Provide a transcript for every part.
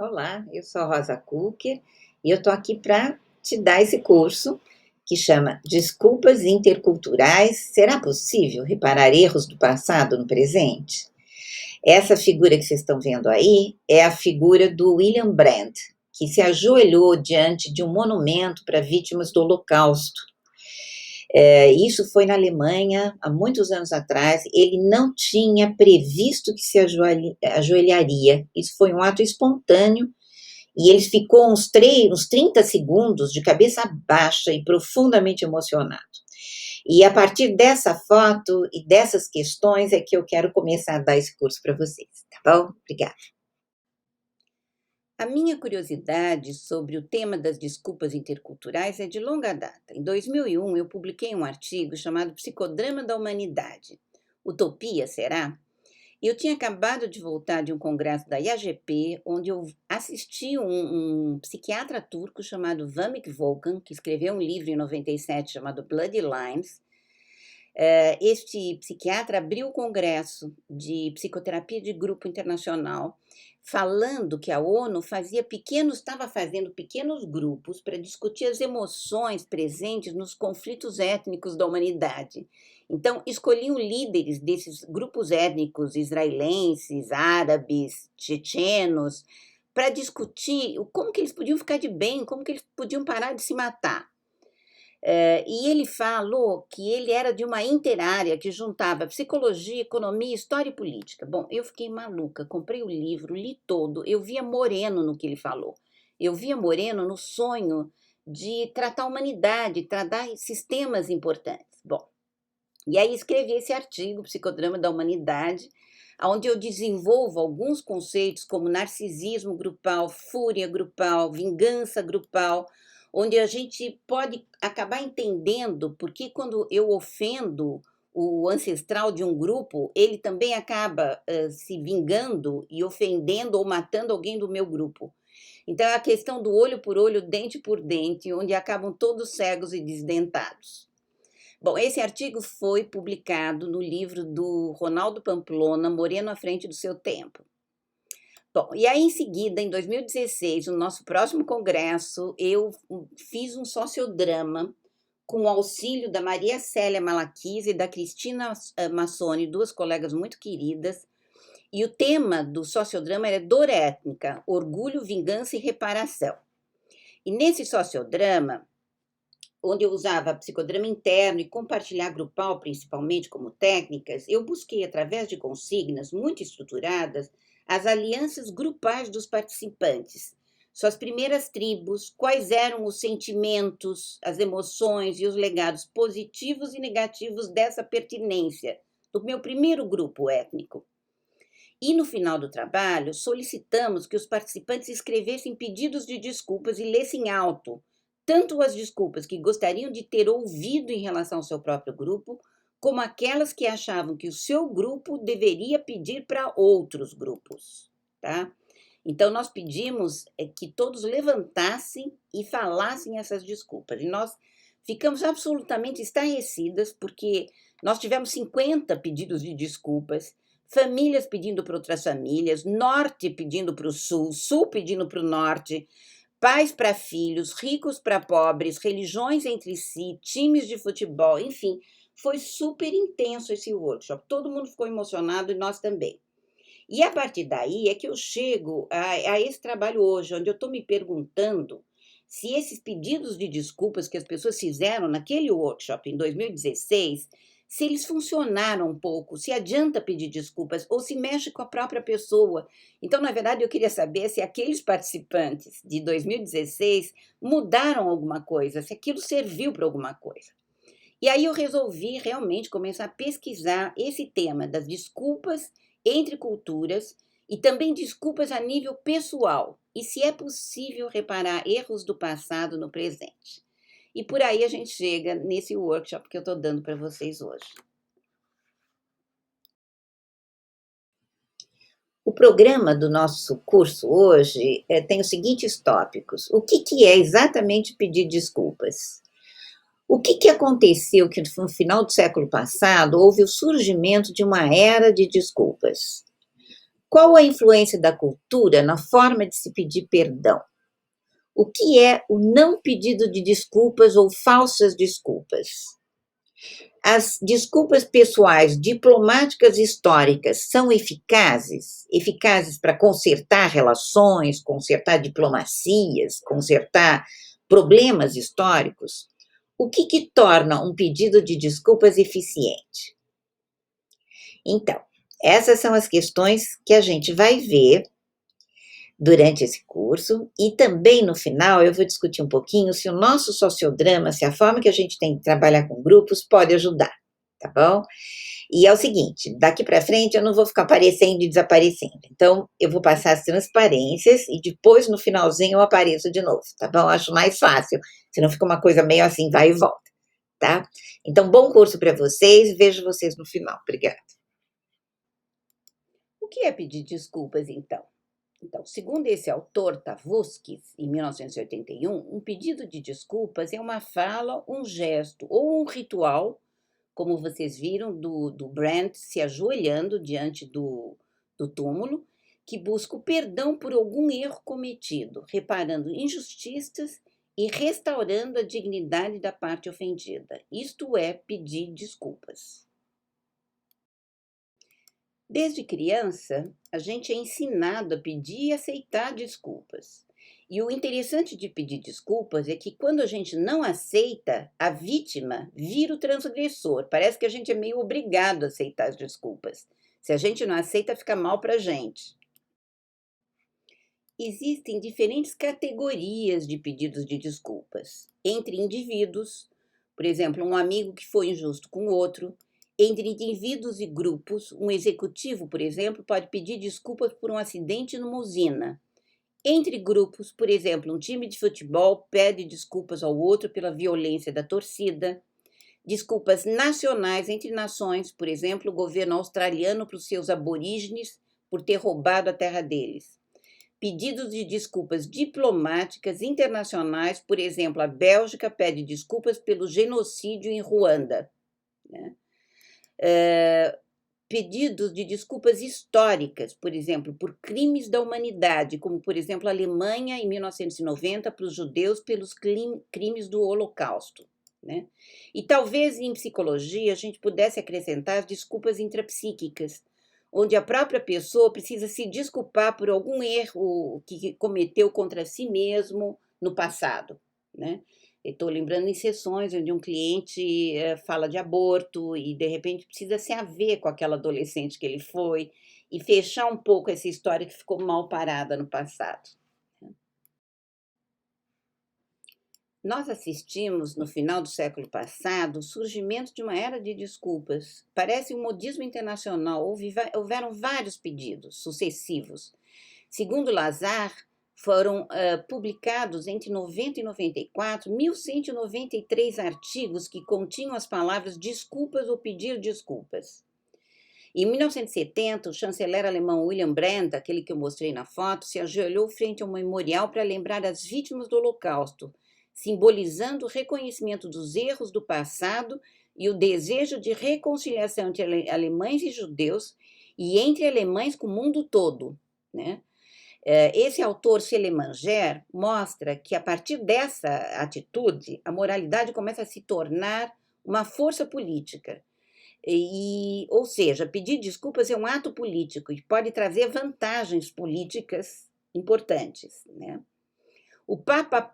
Olá, eu sou a Rosa Cooker e eu estou aqui para te dar esse curso que chama Desculpas Interculturais. Será possível reparar erros do passado no presente? Essa figura que vocês estão vendo aí é a figura do William Brandt, que se ajoelhou diante de um monumento para vítimas do Holocausto. Isso foi na Alemanha, há muitos anos atrás. Ele não tinha previsto que se ajoelharia. Isso foi um ato espontâneo e ele ficou uns 30 segundos de cabeça baixa e profundamente emocionado. E a partir dessa foto e dessas questões é que eu quero começar a dar esse curso para vocês, tá bom? Obrigada. A minha curiosidade sobre o tema das desculpas interculturais é de longa data. Em 2001, eu publiquei um artigo chamado Psicodrama da Humanidade. Utopia, será? Eu tinha acabado de voltar de um congresso da IAGP, onde eu assisti um psiquiatra turco chamado Vamik Volkan, que escreveu um livro em 97 chamado Bloody Lines. Este psiquiatra abriu o congresso de psicoterapia de grupo internacional, falando que a ONU estava fazendo pequenos grupos para discutir as emoções presentes nos conflitos étnicos da humanidade. Então, escolhiam líderes desses grupos étnicos israelenses, árabes, chechenos, para discutir como que eles podiam ficar de bem, como que eles podiam parar de se matar. E ele falou que ele era de uma interárea que juntava psicologia, economia, história e política. Bom, eu fiquei maluca, comprei o livro, li todo, eu via Moreno no que ele falou. Eu via Moreno no sonho de tratar a humanidade, tratar sistemas importantes. Bom, e aí escrevi esse artigo, Psicodrama da Humanidade, onde eu desenvolvo alguns conceitos como narcisismo grupal, fúria grupal, vingança grupal, onde a gente pode acabar entendendo porque quando eu ofendo o ancestral de um grupo, ele também acaba se vingando e ofendendo ou matando alguém do meu grupo. Então, é a questão do olho por olho, dente por dente, onde acabam todos cegos e desdentados. Bom, esse artigo foi publicado no livro do Ronaldo Pamplona, Moreno à Frente do Seu Tempo. Bom, e aí em seguida, em 2016, no nosso próximo congresso, eu fiz um sociodrama com o auxílio da Maria Célia Malaquias e da Cristina Massoni, duas colegas muito queridas, e o tema do sociodrama era dor étnica, orgulho, vingança e reparação. E nesse sociodrama, onde eu usava psicodrama interno e compartilhar grupal, principalmente como técnicas, eu busquei, através de consignas muito estruturadas, as alianças grupais dos participantes, suas primeiras tribos, quais eram os sentimentos, as emoções e os legados positivos e negativos dessa pertinência, do meu primeiro grupo étnico. E no final do trabalho, solicitamos que os participantes escrevessem pedidos de desculpas e lessem alto, tanto as desculpas que gostariam de ter ouvido em relação ao seu próprio grupo, como aquelas que achavam que o seu grupo deveria pedir para outros grupos, tá? Então, nós pedimos que todos levantassem e falassem essas desculpas. E nós ficamos absolutamente estarrecidas, porque nós tivemos 50 pedidos de desculpas, famílias pedindo para outras famílias, norte pedindo para o sul, sul pedindo para o norte, pais para filhos, ricos para pobres, religiões entre si, times de futebol, enfim, foi super intenso esse workshop. Todo mundo ficou emocionado e nós também. E a partir daí é que eu chego a esse trabalho hoje, onde eu estou me perguntando se esses pedidos de desculpas que as pessoas fizeram naquele workshop em 2016, se eles funcionaram um pouco, se adianta pedir desculpas ou se mexe com a própria pessoa. Então, na verdade, eu queria saber se aqueles participantes de 2016 mudaram alguma coisa, se aquilo serviu para alguma coisa. E aí eu resolvi realmente começar a pesquisar esse tema das desculpas entre culturas e também desculpas a nível pessoal, e se é possível reparar erros do passado no presente. E por aí a gente chega nesse workshop que eu estou dando para vocês hoje. O programa do nosso curso hoje tem os seguintes tópicos. O que é exatamente pedir desculpas? O que aconteceu que no final do século passado houve o surgimento de uma era de desculpas? Qual a influência da cultura na forma de se pedir perdão? O que é o não pedido de desculpas ou falsas desculpas? As desculpas pessoais diplomáticas históricas são eficazes? Eficazes para consertar relações, consertar diplomacias, consertar problemas históricos? O que torna um pedido de desculpas eficiente? Então, essas são as questões que a gente vai ver durante esse curso, e também no final eu vou discutir um pouquinho se o nosso sociodrama, se a forma que a gente tem de trabalhar com grupos pode ajudar, tá bom? E é o seguinte, daqui para frente eu não vou ficar aparecendo e desaparecendo, então eu vou passar as transparências e depois no finalzinho eu apareço de novo, tá bom? Eu acho mais fácil, senão fica uma coisa meio assim, vai e volta, tá? Então, bom curso para vocês, vejo vocês no final, obrigada. O que é pedir desculpas, então? Então, segundo esse autor, Tavusquis, em 1981, um pedido de desculpas é uma fala, um gesto ou um ritual, como vocês viram do Brent se ajoelhando diante do túmulo, que busca o perdão por algum erro cometido, reparando injustiças e restaurando a dignidade da parte ofendida. Isto é pedir desculpas. Desde criança, a gente é ensinado a pedir e aceitar desculpas. E o interessante de pedir desculpas é que quando a gente não aceita, a vítima vira o transgressor. Parece que a gente é meio obrigado a aceitar as desculpas. Se a gente não aceita, fica mal para a gente. Existem diferentes categorias de pedidos de desculpas. Entre indivíduos, por exemplo, um amigo que foi injusto com o outro. Entre indivíduos e grupos, um executivo, por exemplo, pode pedir desculpas por um acidente numa usina. Entre grupos, por exemplo, um time de futebol pede desculpas ao outro pela violência da torcida. Desculpas nacionais entre nações, por exemplo, o governo australiano para os seus aborígenes por ter roubado a terra deles. Pedidos de desculpas diplomáticas internacionais, por exemplo, a Bélgica pede desculpas pelo genocídio em Ruanda, né? Pedidos de desculpas históricas, por exemplo, por crimes da humanidade, como, por exemplo, a Alemanha, em 1990, para os judeus pelos crimes do Holocausto, né? E talvez em psicologia a gente pudesse acrescentar as desculpas intrapsíquicas, onde a própria pessoa precisa se desculpar por algum erro que cometeu contra si mesmo no passado, né? Estou lembrando em sessões onde um cliente fala de aborto e, de repente, precisa se haver com aquela adolescente que ele foi e fechar um pouco essa história que ficou mal parada no passado. Nós assistimos, no final do século passado, o surgimento de uma era de desculpas. Parece um modismo internacional. Houveram vários pedidos sucessivos. Segundo Lazar, foram publicados entre 90 e 94, 1.193 artigos que continham as palavras desculpas ou pedir desculpas. Em 1970, o chanceler alemão William Brandt, aquele que eu mostrei na foto, se ajoelhou frente a um memorial para lembrar as vítimas do Holocausto, simbolizando o reconhecimento dos erros do passado e o desejo de reconciliação entre alemães e judeus e entre alemães com o mundo todo, né? Esse autor, Selemanger, mostra que, a partir dessa atitude, a moralidade começa a se tornar uma força política. Ou seja, pedir desculpas é um ato político e pode trazer vantagens políticas importantes, né? O Papa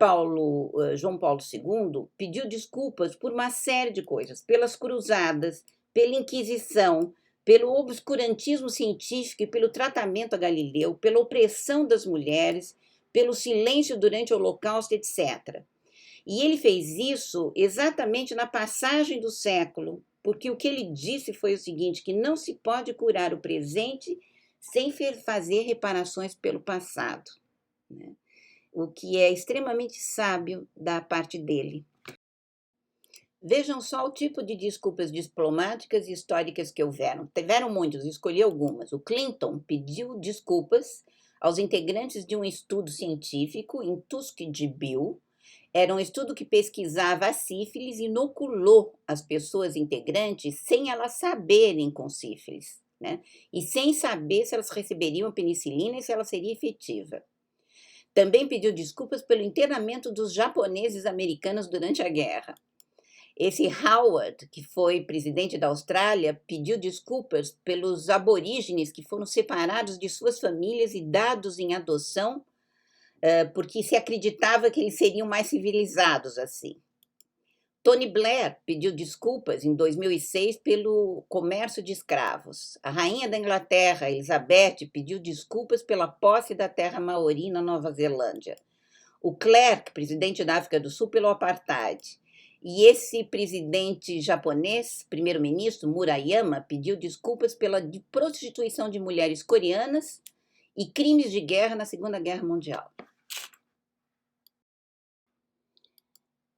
João Paulo II pediu desculpas por uma série de coisas, pelas cruzadas, pela Inquisição, pelo obscurantismo científico e pelo tratamento a Galileu, pela opressão das mulheres, pelo silêncio durante o Holocausto, etc. E ele fez isso exatamente na passagem do século, porque o que ele disse foi o seguinte, que não se pode curar o presente sem fazer reparações pelo passado, né? O que é extremamente sábio da parte dele. Vejam só o tipo de desculpas diplomáticas e históricas que houveram. Tiveram muitos, escolhi algumas. O Clinton pediu desculpas aos integrantes de um estudo científico em Tuskegee. Era um estudo que pesquisava a sífilis e inoculou as pessoas integrantes sem elas saberem com sífilis. né? E sem saber se elas receberiam a penicilina e se ela seria efetiva. Também pediu desculpas pelo internamento dos japoneses americanos durante a guerra. Esse Howard, que foi presidente da Austrália, pediu desculpas pelos aborígenes que foram separados de suas famílias e dados em adoção, porque se acreditava que eles seriam mais civilizados assim. Tony Blair pediu desculpas em 2006 pelo comércio de escravos. A rainha da Inglaterra, Elizabeth, pediu desculpas pela posse da terra maori na Nova Zelândia. O Clerc, presidente da África do Sul, pelo apartheid. E esse presidente japonês, primeiro-ministro Murayama, pediu desculpas pela prostituição de mulheres coreanas e crimes de guerra na Segunda Guerra Mundial.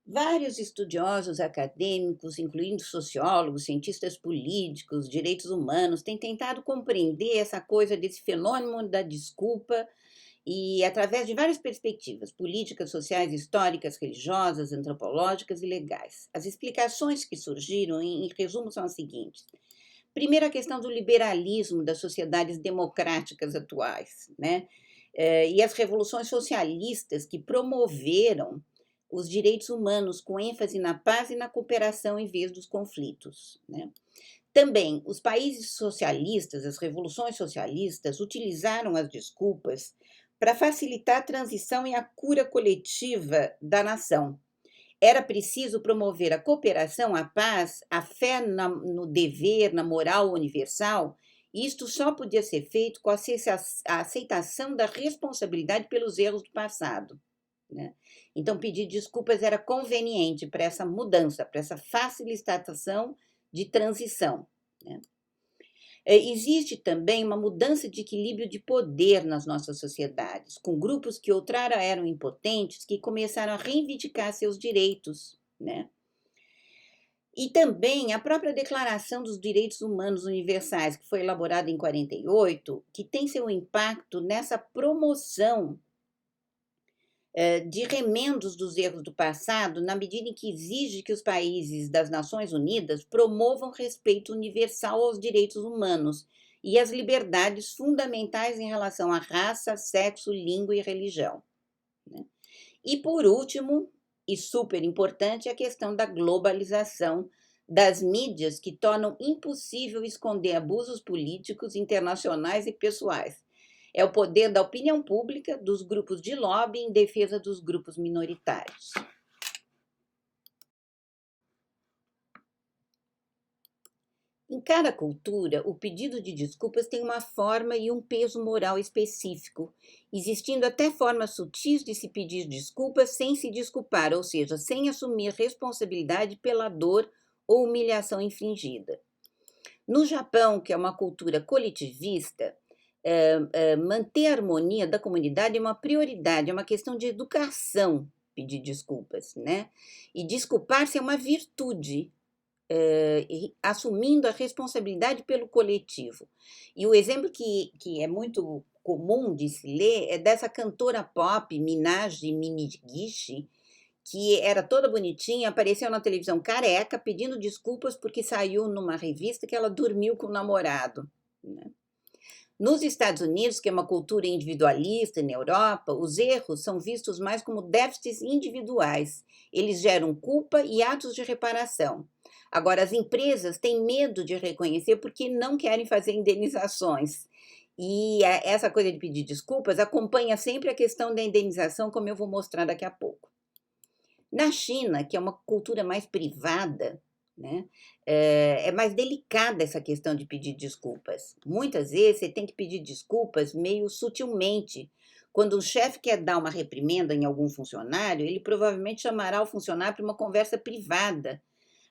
Vários estudiosos acadêmicos, incluindo sociólogos, cientistas políticos, direitos humanos, têm tentado compreender essa coisa desse fenômeno da desculpa e através de várias perspectivas, políticas, sociais, históricas, religiosas, antropológicas e legais. As explicações que surgiram, em resumo, são as seguintes. Primeiro, a questão do liberalismo das sociedades democráticas atuais, né? E as revoluções socialistas que promoveram os direitos humanos com ênfase na paz e na cooperação em vez dos conflitos, né? Também, os países socialistas, as revoluções socialistas, utilizaram as desculpas para facilitar a transição e a cura coletiva da nação. Era preciso promover a cooperação, a paz, a fé no dever, na moral universal, e isto só podia ser feito com a aceitação da responsabilidade pelos erros do passado, né? Então, pedir desculpas era conveniente para essa mudança, para essa facilitação de transição, né? Existe também uma mudança de equilíbrio de poder nas nossas sociedades, com grupos que outrora eram impotentes, que começaram a reivindicar seus direitos, né? E também a própria Declaração dos Direitos Humanos Universais, que foi elaborada em 48, que tem seu impacto nessa promoção de remendos dos erros do passado, na medida em que exige que os países das Nações Unidas promovam respeito universal aos direitos humanos e às liberdades fundamentais em relação à raça, sexo, língua e religião, né? E, por último, e super importante, a questão da globalização das mídias, que tornam impossível esconder abusos políticos, internacionais e pessoais. É o poder da opinião pública, dos grupos de lobby em defesa dos grupos minoritários. Em cada cultura, o pedido de desculpas tem uma forma e um peso moral específico, existindo até formas sutis de se pedir desculpas sem se desculpar, ou seja, sem assumir responsabilidade pela dor ou humilhação infligida. No Japão, que é uma cultura coletivista, manter a harmonia da comunidade é uma prioridade, é uma questão de educação pedir desculpas, né? E desculpar-se é uma virtude, assumindo a responsabilidade pelo coletivo. E o exemplo que é muito comum de se ler é dessa cantora pop, Minaj Minigishi, que era toda bonitinha, apareceu na televisão careca, pedindo desculpas porque saiu numa revista que ela dormiu com o namorado, né? Nos Estados Unidos, que é uma cultura individualista, e na Europa, os erros são vistos mais como déficits individuais. Eles geram culpa e atos de reparação. Agora, as empresas têm medo de reconhecer porque não querem fazer indenizações. E essa coisa de pedir desculpas acompanha sempre a questão da indenização, como eu vou mostrar daqui a pouco. Na China, que é uma cultura mais privada, né, é mais delicada essa questão de pedir desculpas. Muitas vezes você tem que pedir desculpas meio sutilmente. Quando o chefe quer dar uma reprimenda em algum funcionário, ele provavelmente chamará o funcionário para uma conversa privada,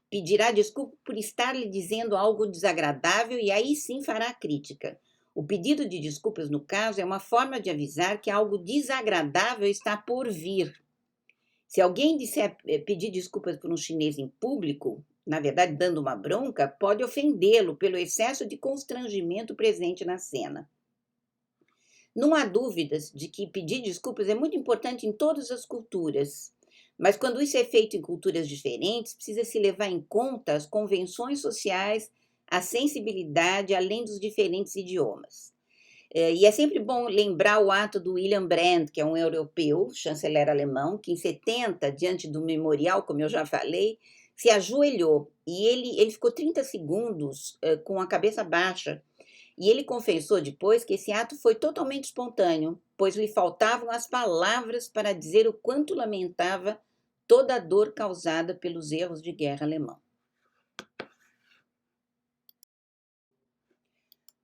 pedirá desculpa por estar lhe dizendo algo desagradável e aí sim fará a crítica. O pedido de desculpas, no caso, é uma forma de avisar que algo desagradável está por vir. Se alguém disser pedir desculpas por um chinês em público, na verdade dando uma bronca, pode ofendê-lo pelo excesso de constrangimento presente na cena. Não há dúvidas de que pedir desculpas é muito importante em todas as culturas, mas quando isso é feito em culturas diferentes, precisa se levar em conta as convenções sociais a sensibilidade além dos diferentes idiomas. E é sempre bom lembrar o ato do William Brandt, que é um europeu, chanceler alemão, que em 70, diante do memorial, como eu já falei, se ajoelhou e ele ficou 30 segundos com a cabeça baixa. E ele confessou depois que esse ato foi totalmente espontâneo, pois lhe faltavam as palavras para dizer o quanto lamentava toda a dor causada pelos erros de guerra alemão.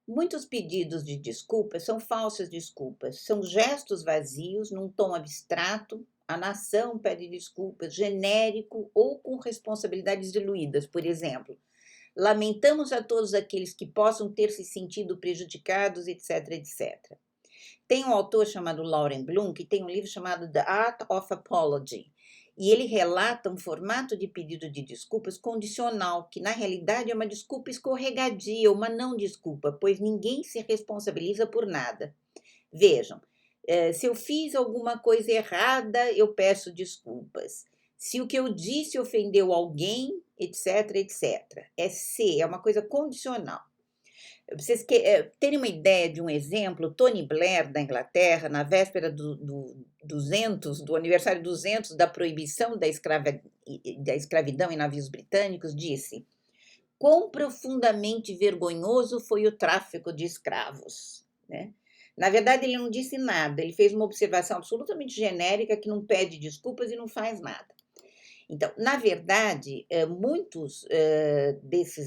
Muitos pedidos de desculpas são falsas desculpas, são gestos vazios num tom abstrato. A nação pede desculpas, genérico ou com responsabilidades diluídas. Por exemplo, lamentamos a todos aqueles que possam ter se sentido prejudicados, etc, etc. Tem um autor chamado Lauren Bloom que tem um livro chamado The Art of Apology, e ele relata um formato de pedido de desculpas condicional, que na realidade é uma desculpa escorregadia, uma não desculpa, pois ninguém se responsabiliza por nada. Vejam, se eu fiz alguma coisa errada, eu peço desculpas. Se o que eu disse ofendeu alguém, etc, etc. É uma coisa condicional. Pra vocês terem uma ideia de um exemplo, Tony Blair, da Inglaterra, na véspera do aniversário 200 da proibição da escravidão em navios britânicos, disse: quão profundamente vergonhoso foi o tráfico de escravos, né? Na verdade, ele não disse nada, ele fez uma observação absolutamente genérica que não pede desculpas e não faz nada. Então, na verdade, muitos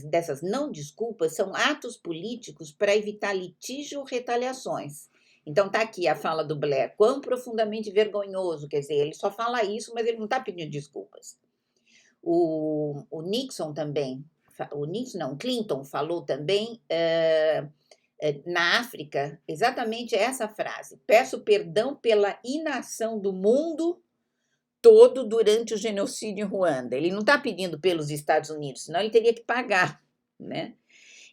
dessas não desculpas são atos políticos para evitar litígio ou retaliações. Então, está aqui a fala do Blair, quão profundamente vergonhoso, quer dizer, ele só fala isso, mas ele não está pedindo desculpas. O Nixon também, Clinton falou também na África exatamente essa frase: peço perdão pela inação do mundo todo durante o genocídio em Ruanda. Ele não está pedindo pelos Estados Unidos, senão ele teria que pagar, né?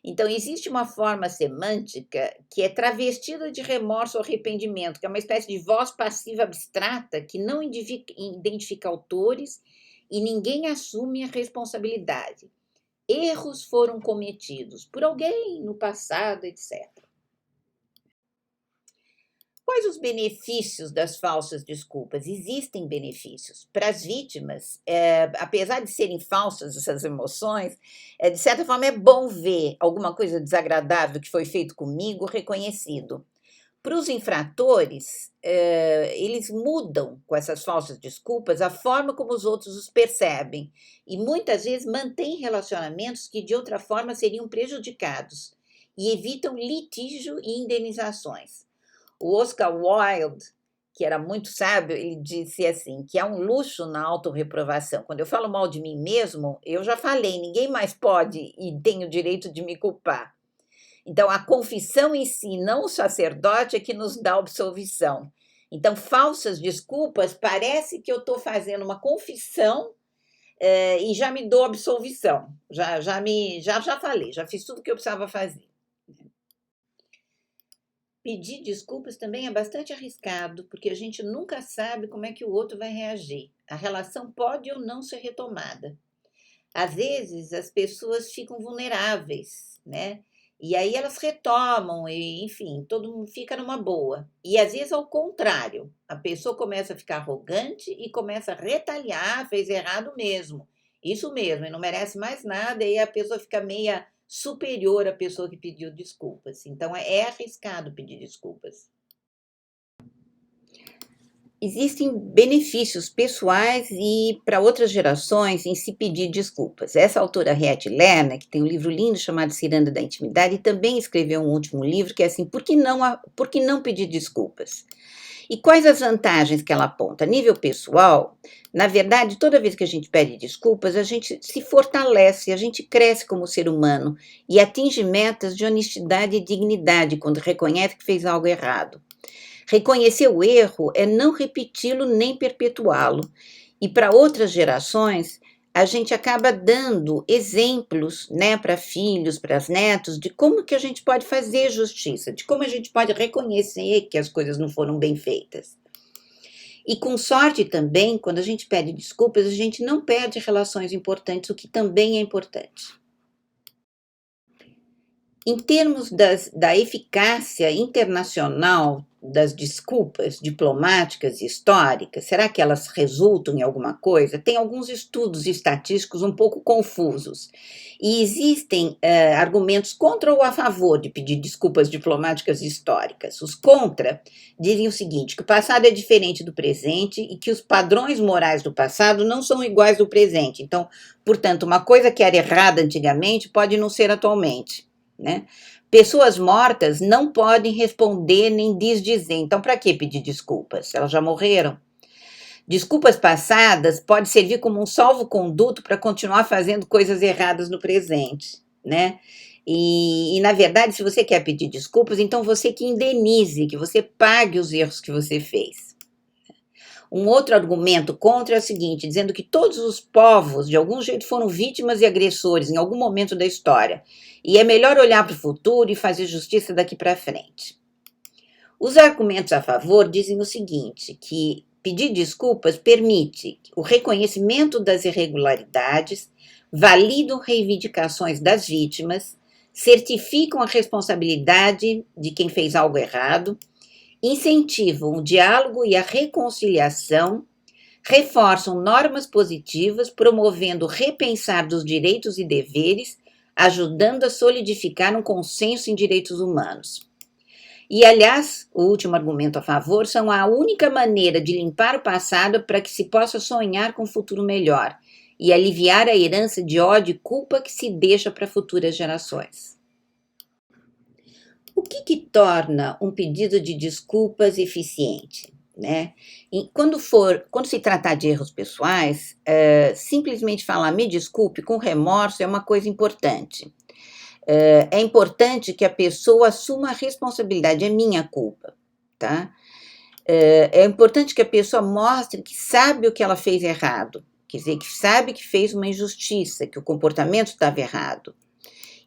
Então, existe uma forma semântica que é travestida de remorso ou arrependimento, que é uma espécie de voz passiva abstrata que não identifica autores e ninguém assume a responsabilidade. Erros foram cometidos por alguém no passado, etc. Quais os benefícios das falsas desculpas? Existem benefícios. Para as vítimas, apesar de serem falsas essas emoções, de certa forma é bom ver alguma coisa desagradável que foi feito comigo reconhecido. Para os infratores, eles mudam com essas falsas desculpas a forma como os outros os percebem e muitas vezes mantêm relacionamentos que de outra forma seriam prejudicados e evitam litígio e indenizações. O Oscar Wilde, que era muito sábio, ele disse assim, que há um luxo na autorreprovação. Quando eu falo mal de mim mesmo, eu já falei, ninguém mais pode e tem o direito de me culpar. Então, a confissão em si, não o sacerdote, é que nos dá absolvição. Então, falsas desculpas, parece que eu estou fazendo uma confissão e já me dou absolvição. Já falei, já fiz tudo o que eu precisava fazer. Pedir desculpas também é bastante arriscado, porque a gente nunca sabe como é que o outro vai reagir. A relação pode ou não ser retomada. Às vezes, as pessoas ficam vulneráveis, né? E aí elas retomam, e, enfim, todo mundo fica numa boa. E às vezes, ao contrário, a pessoa começa a ficar arrogante e começa a retaliar, fez errado mesmo. Isso mesmo, e não merece mais nada, e a pessoa fica meia superior à pessoa que pediu desculpas. Então, é arriscado pedir desculpas. Existem benefícios pessoais e para outras gerações em se pedir desculpas. Essa autora, Harriet Lerner, que tem um livro lindo chamado Ciranda da Intimidade, também escreveu um último livro que é assim, por que não pedir desculpas? E quais as vantagens que ela aponta? A nível pessoal, na verdade, toda vez que a gente pede desculpas, a gente se fortalece, a gente cresce como ser humano e atinge metas de honestidade e dignidade quando reconhece que fez algo errado. Reconhecer o erro é não repeti-lo nem perpetuá-lo. E para outras gerações, a gente acaba dando exemplos, né, para filhos, para os netos, de como que a gente pode fazer justiça, de como a gente pode reconhecer que as coisas não foram bem feitas. E com sorte também, quando a gente pede desculpas, a gente não perde relações importantes, o que também é importante. Em termos da eficácia internacional das desculpas diplomáticas e históricas, será que elas resultam em alguma coisa? Tem alguns estudos estatísticos um pouco confusos. E existem argumentos contra ou a favor de pedir desculpas diplomáticas e históricas. Os contra dizem o seguinte: que o passado é diferente do presente e que os padrões morais do passado não são iguais do presente. Então, portanto, uma coisa que era errada antigamente pode não ser atualmente. Né? Pessoas mortas não podem responder nem desdizer. Então, para que pedir desculpas? Elas já morreram. Desculpas passadas pode servir como um salvo-conduto para continuar fazendo coisas erradas no presente, né? Na verdade, se você quer pedir desculpas, então você que indenize, que você pague os erros que você fez. Um outro argumento contra é o seguinte, dizendo que todos os povos, de algum jeito, foram vítimas e agressores em algum momento da história. E é melhor olhar para o futuro e fazer justiça daqui para frente. Os argumentos a favor dizem o seguinte, que pedir desculpas permite o reconhecimento das irregularidades, validam reivindicações das vítimas, certificam a responsabilidade de quem fez algo errado, incentivam o diálogo e a reconciliação, reforçam normas positivas, promovendo o repensar dos direitos e deveres, ajudando a solidificar um consenso em direitos humanos. E, aliás, o último argumento a favor são a única maneira de limpar o passado para que se possa sonhar com um futuro melhor e aliviar a herança de ódio e culpa que se deixa para futuras gerações. O que torna um pedido de desculpas eficiente? Né? Quando se tratar de erros pessoais, simplesmente falar me desculpe com remorso é uma coisa importante. É importante que a pessoa assuma a responsabilidade, é minha culpa, tá? É importante que a pessoa mostre que sabe o que ela fez errado, quer dizer, que sabe que fez uma injustiça, que o comportamento estava errado.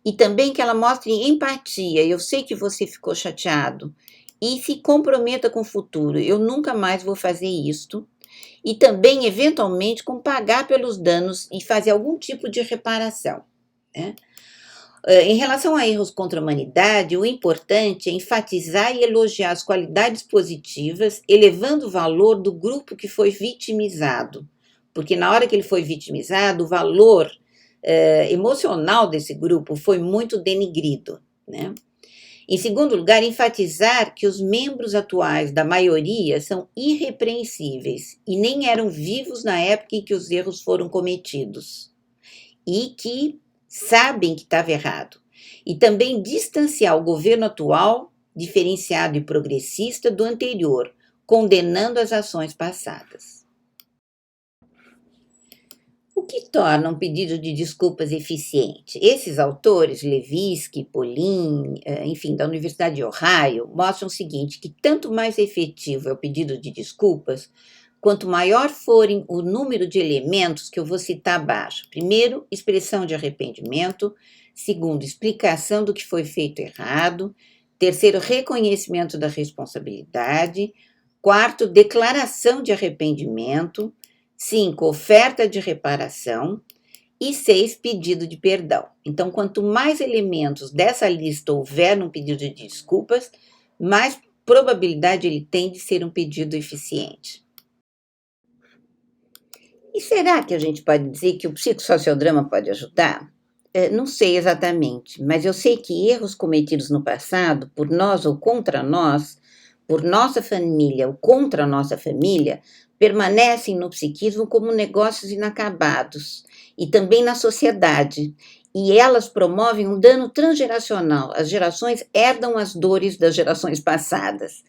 E também que ela mostre empatia, eu sei que você ficou chateado, e se comprometa com o futuro, eu nunca mais vou fazer isto. E também, eventualmente, com pagar pelos danos e fazer algum tipo de reparação, né? Em relação a erros contra a humanidade, o importante é enfatizar e elogiar as qualidades positivas, elevando o valor do grupo que foi vitimizado. Porque na hora que ele foi vitimizado, o valor emocional desse grupo foi muito denigrido, né? Em segundo lugar, enfatizar que os membros atuais da maioria são irrepreensíveis e nem eram vivos na época em que os erros foram cometidos e que sabem que estava errado. E também distanciar o governo atual, diferenciado e progressista, do anterior, condenando as ações passadas. O que torna um pedido de desculpas eficiente? Esses autores, Levinsky, Polin, enfim, da Universidade de Ohio, mostram o seguinte, que tanto mais efetivo é o pedido de desculpas, quanto maior forem o número de elementos que eu vou citar abaixo. Primeiro, expressão de arrependimento. Segundo, explicação do que foi feito errado. Terceiro, reconhecimento da responsabilidade. Quarto, declaração de arrependimento. 5, oferta de reparação. E 6, pedido de perdão. Então, quanto mais elementos dessa lista houver num pedido de desculpas, mais probabilidade ele tem de ser um pedido eficiente. E será que a gente pode dizer que o psicossociodrama pode ajudar? Não sei exatamente, mas eu sei que erros cometidos no passado, por nós ou contra nós, por nossa família ou contra a nossa família, permanecem no psiquismo como negócios inacabados e também na sociedade. E elas promovem um dano transgeracional. As gerações herdam as dores das gerações passadas.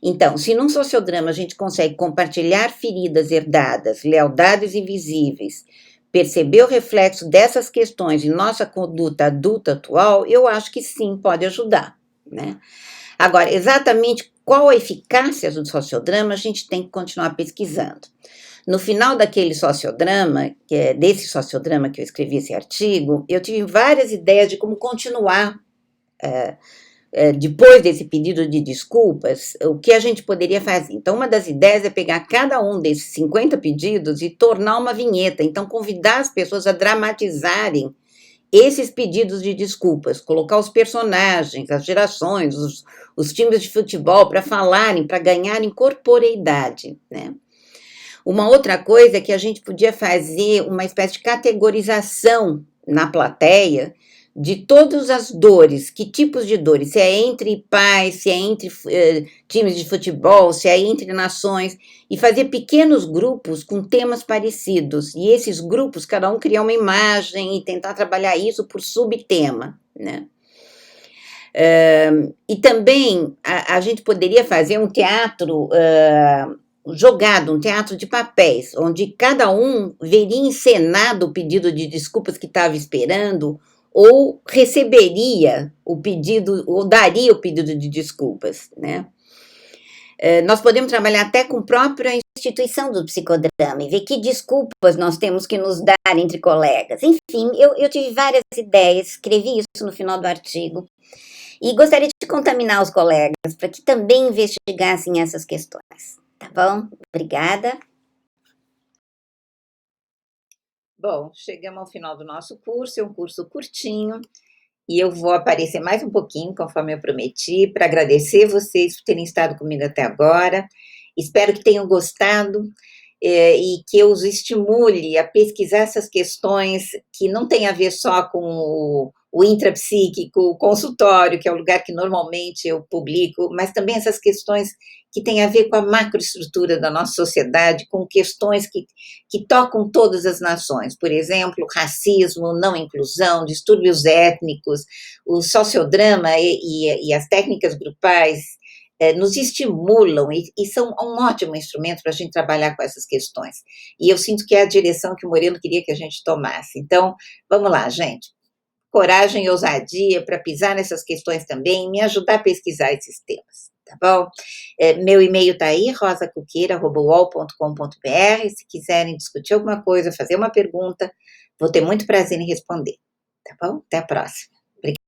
Então, se num sociodrama a gente consegue compartilhar feridas herdadas, lealdades invisíveis, perceber o reflexo dessas questões em nossa conduta adulta atual, eu acho que sim, pode ajudar, né? Agora, exatamente qual a eficácia do sociodrama, a gente tem que continuar pesquisando. No final daquele sociodrama, desse sociodrama que eu escrevi esse artigo, eu tive várias ideias de como continuar depois desse pedido de desculpas, o que a gente poderia fazer. Então, uma das ideias é pegar cada um desses 50 pedidos e tornar uma vinheta. Então, convidar as pessoas a dramatizarem esses pedidos de desculpas, colocar os personagens, as gerações, os times de futebol para falarem, para ganharem corporeidade, né? Uma outra coisa é que a gente podia fazer uma espécie de categorização na plateia de todas as dores, que tipos de dores, se é entre pais, se é entre times de futebol, se é entre nações, e fazer pequenos grupos com temas parecidos, e esses grupos, cada um criar uma imagem e tentar trabalhar isso por subtema, né? E também a gente poderia fazer um teatro jogado, um teatro de papéis, onde cada um veria encenado o pedido de desculpas que estava esperando, ou receberia o pedido, ou daria o pedido de desculpas, né? Nós podemos trabalhar até com a própria instituição do psicodrama e ver que desculpas nós temos que nos dar entre colegas. Enfim, eu tive várias ideias, escrevi isso no final do artigo, e gostaria de contaminar os colegas para que também investigassem essas questões. Tá bom? Obrigada. Bom, chegamos ao final do nosso curso, é um curso curtinho, e eu vou aparecer mais um pouquinho, conforme eu prometi, para agradecer vocês por terem estado comigo até agora. Espero que tenham gostado e que eu os estimule a pesquisar essas questões que não têm a ver só com o intrapsíquico, o consultório, que é o lugar que normalmente eu publico, mas também essas questões que têm a ver com a macroestrutura da nossa sociedade, com questões que tocam todas as nações, por exemplo, racismo, não inclusão, distúrbios étnicos, o sociodrama e as técnicas grupais nos estimulam e são um ótimo instrumento para a gente trabalhar com essas questões. E eu sinto que é a direção que o Moreno queria que a gente tomasse. Então, vamos lá, gente. Coragem e ousadia para pisar nessas questões também e me ajudar a pesquisar esses temas, tá bom? Meu e-mail está aí, rosacuqueira@uol.com.br. Se quiserem discutir alguma coisa, fazer uma pergunta, vou ter muito prazer em responder, tá bom? Até a próxima.